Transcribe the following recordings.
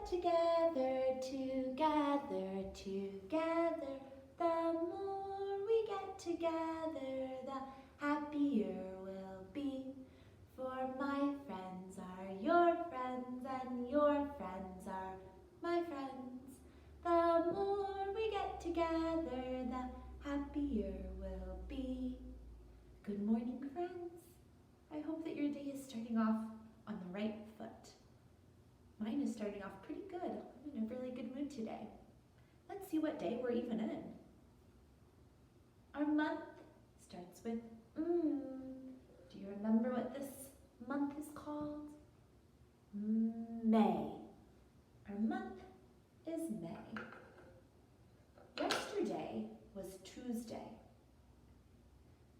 together, together, together. The more we get together, the happier we'll be. For my friends are your friends, and your friends are my friends. The more we get together, the happier we'll be. Good morning, friends. I hope that your day is starting off on the right foot. Mine is starting off pretty good. I'm in a really good mood today. Let's see what day we're even in. Our month starts with Do you remember what this month is called? May. Our month is May. Yesterday was Tuesday.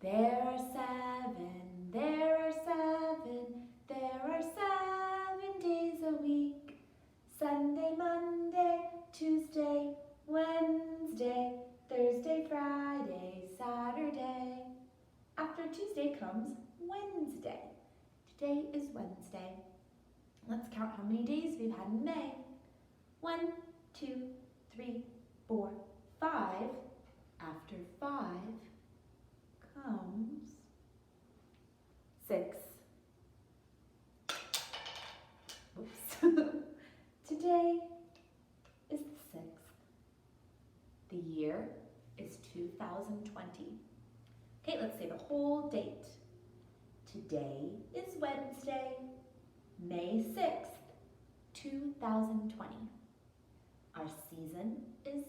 There are seven, there are seven, there are 7 days a week. Sunday, Monday, Tuesday, Wednesday, Thursday, Friday, Saturday. After Tuesday comes Wednesday. Today is Wednesday. Let's count how many days we've had in May. 1, 2, 3, 4, 5. After 5 comes 6. Oops. Today is the 6th. The year is 2020. Okay, let's say the whole date. Today is Wednesday, May 6th, 2020. Our season is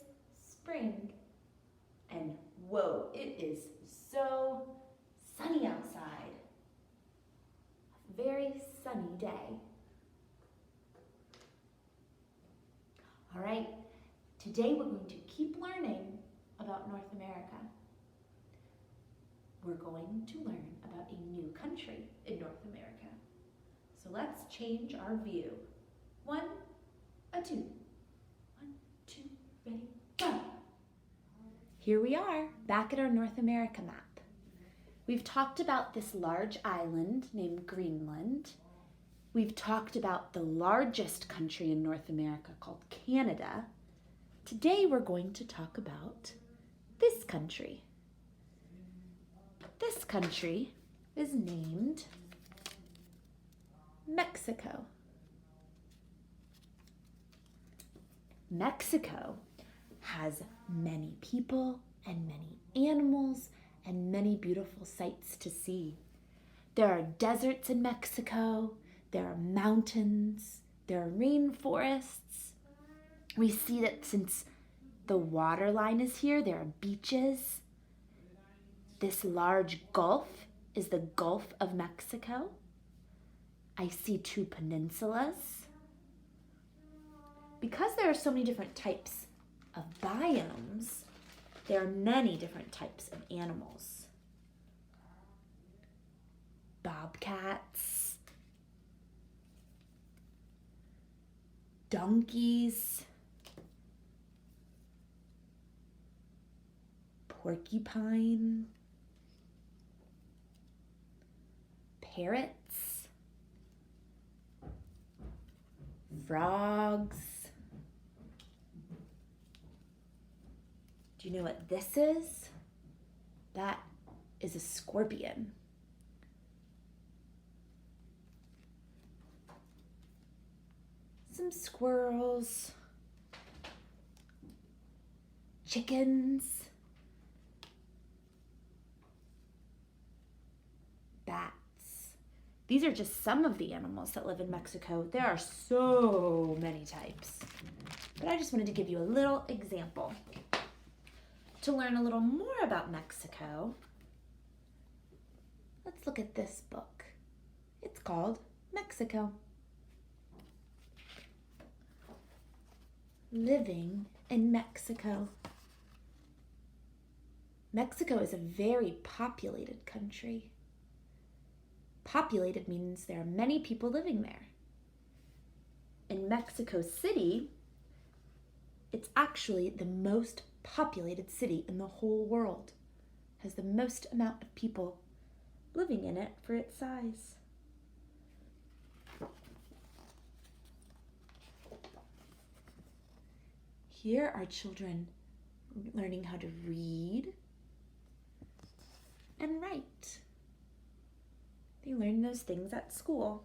spring. And whoa, it is so sunny outside. A very sunny day. All right, today we're going to keep learning about North America. We're going to learn about a new country in North America. So let's change our view. 1, 2. 1, 2, ready, go. Here we are, back at our North America map. We've talked about this large island named Greenland. We've talked about the largest country in North America called Canada. Today we're going to talk about this country. This country is named Mexico. Mexico has many people and many animals and many beautiful sights to see. There are deserts in Mexico, there are mountains, there are rainforests. We see that since the water line is here, there are beaches. This large gulf is the Gulf of Mexico. I see 2 peninsulas. Because there are so many different types of biomes, there are many different types of animals. Bobcats, donkeys, porcupine, parrots, frogs. Do you know what this is? That is a scorpion. Some squirrels, chickens, bats. These are just some of the animals that live in Mexico. There are so many types. But I just wanted to give you a little example. To learn a little more about Mexico, let's look at this book. It's called Mexico. Living in Mexico. Mexico is a very populated country. Populated means there are many people living there. In Mexico City, it's actually the most populated city in the whole world. It has the most amount of people living in it for its size. Here are children learning how to read and write. They learn those things at school.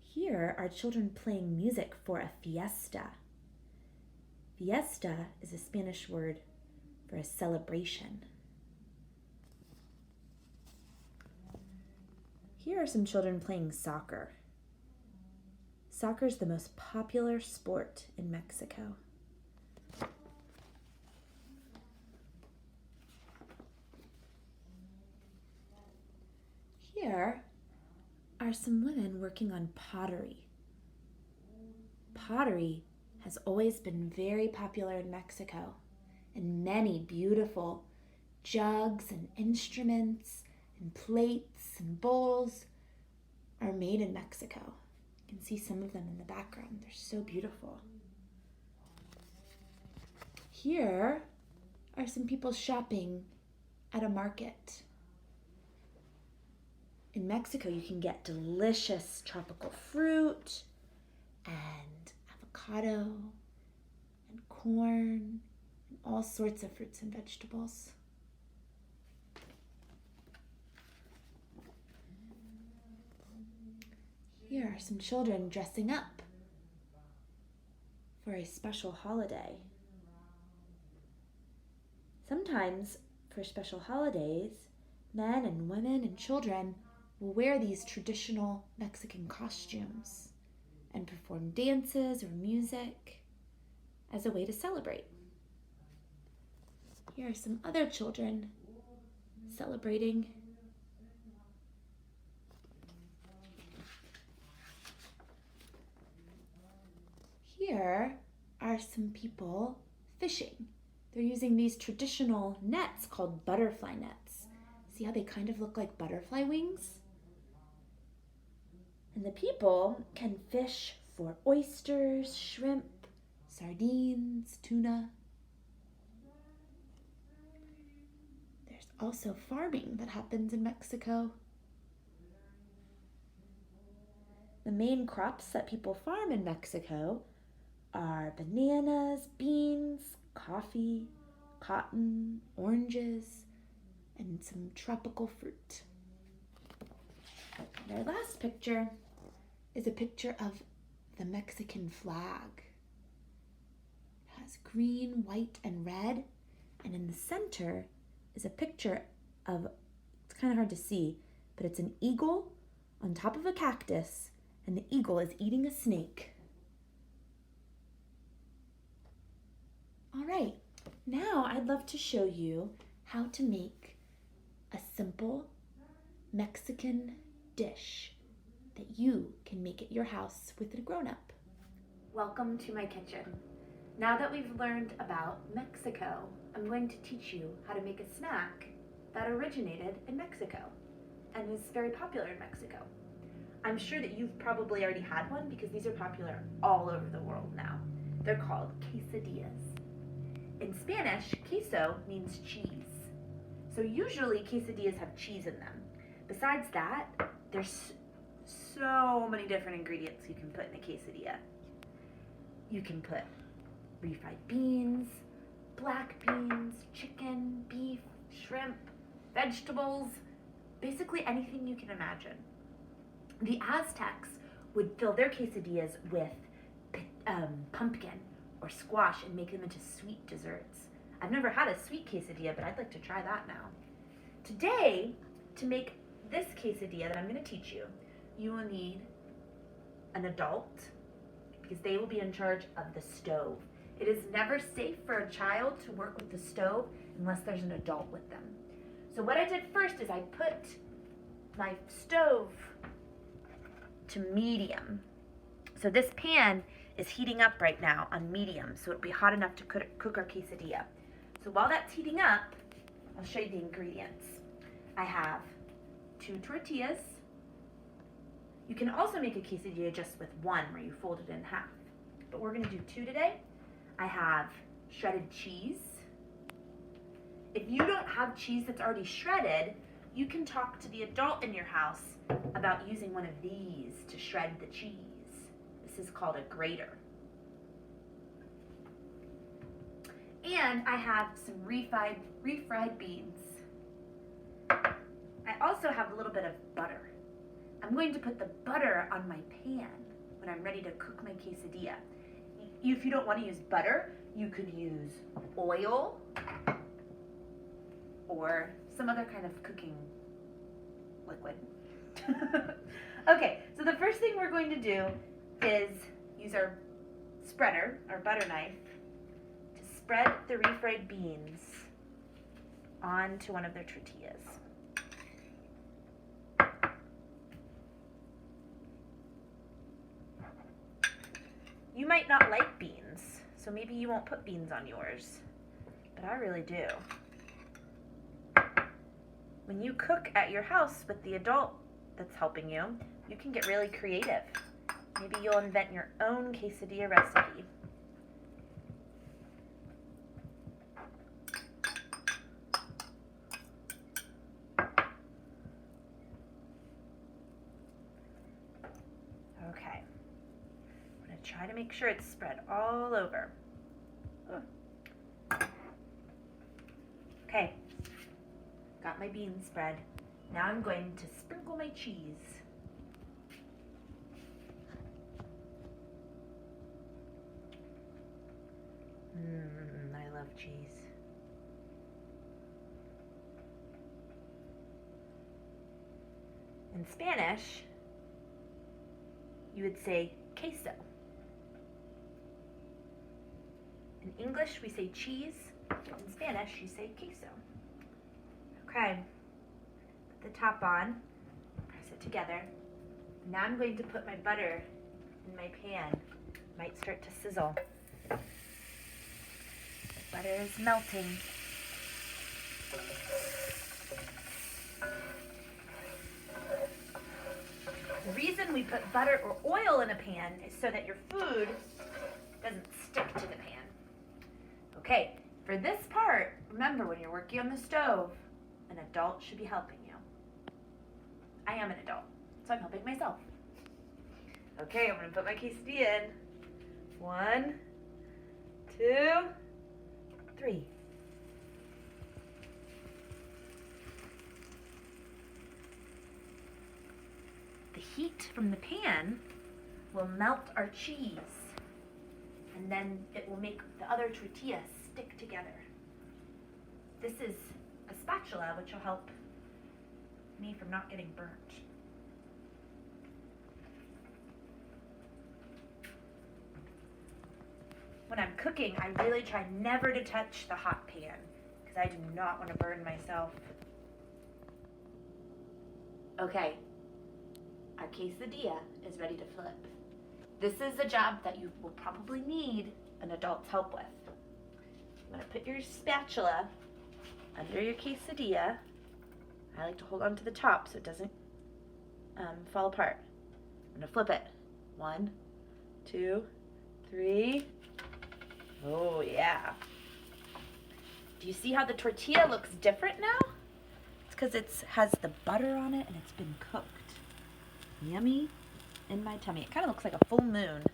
Here are children playing music for a fiesta. Fiesta is a Spanish word for a celebration. Here are some children playing soccer. Soccer is the most popular sport in Mexico. Here are some women working on pottery. Pottery has always been very popular in Mexico, and many beautiful jugs and instruments and plates and bowls are made in Mexico. You can see some of them in the background. They're so beautiful. Here are some people shopping at a market. In Mexico, you can get delicious tropical fruit and avocado and corn and all sorts of fruits and vegetables. Here are some children dressing up for a special holiday. Sometimes, for special holidays, men and women and children will wear these traditional Mexican costumes and perform dances or music as a way to celebrate. Here are some other children celebrating. Here are some people fishing. They're using these traditional nets called butterfly nets. See how they kind of look like butterfly wings? And the people can fish for oysters, shrimp, sardines, tuna. There's also farming that happens in Mexico. The main crops that people farm in Mexico are bananas, beans, coffee, cotton, oranges, and some tropical fruit. And our last picture is a picture of the Mexican flag. It has green, white, and red, and in the center is a picture of, it's kind of hard to see, but it's an eagle on top of a cactus, and the eagle is eating a snake. All right, now I'd love to show you how to make a simple Mexican dish that you can make at your house with a grown-up. Welcome to my kitchen. Now that we've learned about Mexico, I'm going to teach you how to make a snack that originated in Mexico and is very popular in Mexico. I'm sure that you've probably already had one because these are popular all over the world now. They're called quesadillas. In Spanish, queso means cheese. So usually quesadillas have cheese in them. Besides that, there's so many different ingredients you can put in a quesadilla. You can put refried beans, black beans, chicken, beef, shrimp, vegetables, basically anything you can imagine. The Aztecs would fill their quesadillas with pumpkin or squash and make them into sweet desserts. I've never had a sweet quesadilla, but I'd like to try that now. Today, to make this quesadilla that I'm going to teach you, you will need an adult because they will be in charge of the stove. It is never safe for a child to work with the stove unless there's an adult with them. So what I did first is I put my stove to medium. So this pan is heating up right now on medium, so it'll be hot enough to cook our quesadilla. So while that's heating up, I'll show you the ingredients. I have 2 tortillas. You can also make a quesadilla just with one where you fold it in half, but we're gonna do 2 today. I have shredded cheese. If you don't have cheese that's already shredded, you can talk to the adult in your house about using one of these to shred the cheese. This This is called a grater. And I have some refried beans. I also have a little bit of butter. I'm going to put the butter on my pan when I'm ready to cook my quesadilla. If you don't want to use butter, you could use oil or some other kind of cooking liquid. Okay, so the first thing we're going to do is use our spreader, our butter knife, to spread the refried beans onto one of their tortillas. You might not like beans, so maybe you won't put beans on yours, but I really do. When you cook at your house with the adult that's helping you, you can get really creative. Maybe you'll invent your own quesadilla recipe. Okay. I'm going to try to make sure it's spread all over. Okay. Got my beans spread. Now I'm going to sprinkle my cheese. I love cheese. In Spanish, you would say queso. In English, we say cheese. In Spanish, you say queso. Okay, put the top on, press it together. Now I'm going to put my butter in my pan. Might start to sizzle. The butter is melting. The reason we put butter or oil in a pan is so that your food doesn't stick to the pan. Okay, for this part, remember when you're working on the stove, an adult should be helping you. I am an adult, so I'm helping myself. Okay, I'm gonna put my quesadilla in. 1, 2, 3. The heat from the pan will melt our cheese, and then it will make the other tortillas stick together. This is a spatula, which will help me from not getting burnt. When I'm cooking, I really try never to touch the hot pan because I do not want to burn myself. Okay, our quesadilla is ready to flip. This is a job that you will probably need an adult's help with. I'm going to put your spatula under your quesadilla. I like to hold on to the top so it doesn't fall apart. I'm going to flip it. 1, 2, 3. Oh yeah. Do you see how the tortilla looks different now? It's because it has the butter on it and it's been cooked. Yummy in my tummy. It kind of looks like a full moon.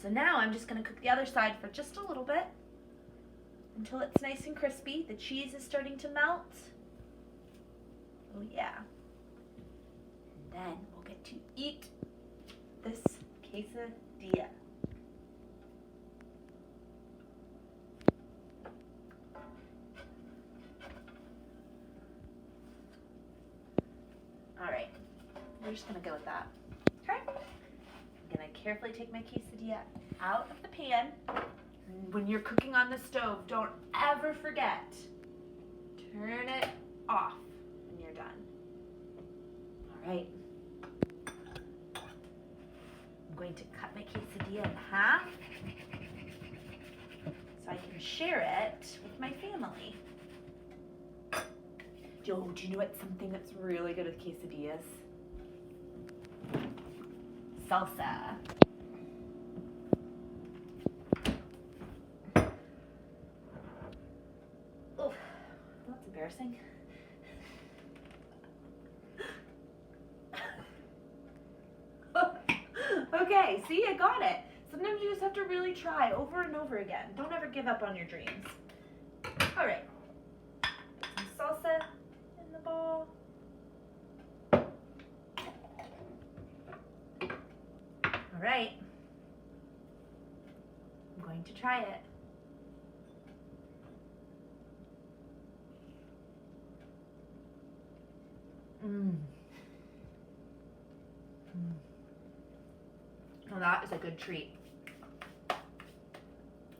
So now I'm just going to cook the other side for just a little bit until it's nice and crispy. The cheese is starting to melt. Oh yeah. And then we'll get to eat this quesadilla. All right, we're just gonna go with that. Okay. I'm gonna carefully take my quesadilla out of the pan. When you're cooking on the stove, don't ever forget, turn it off when you're done. All right. I'm going to cut my quesadilla in half so I can share it with my family. Do you know what's something that's really good with quesadillas? Salsa. Oh, that's embarrassing. Okay, see, I got it. Sometimes you just have to really try over and over again. Don't ever give up on your dreams. All right. Some salsa in the bowl. All right. I'm going to try it. Well, that is a good treat.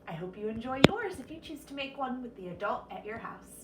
I hope you enjoy yours if you choose to make one with the adult at your house.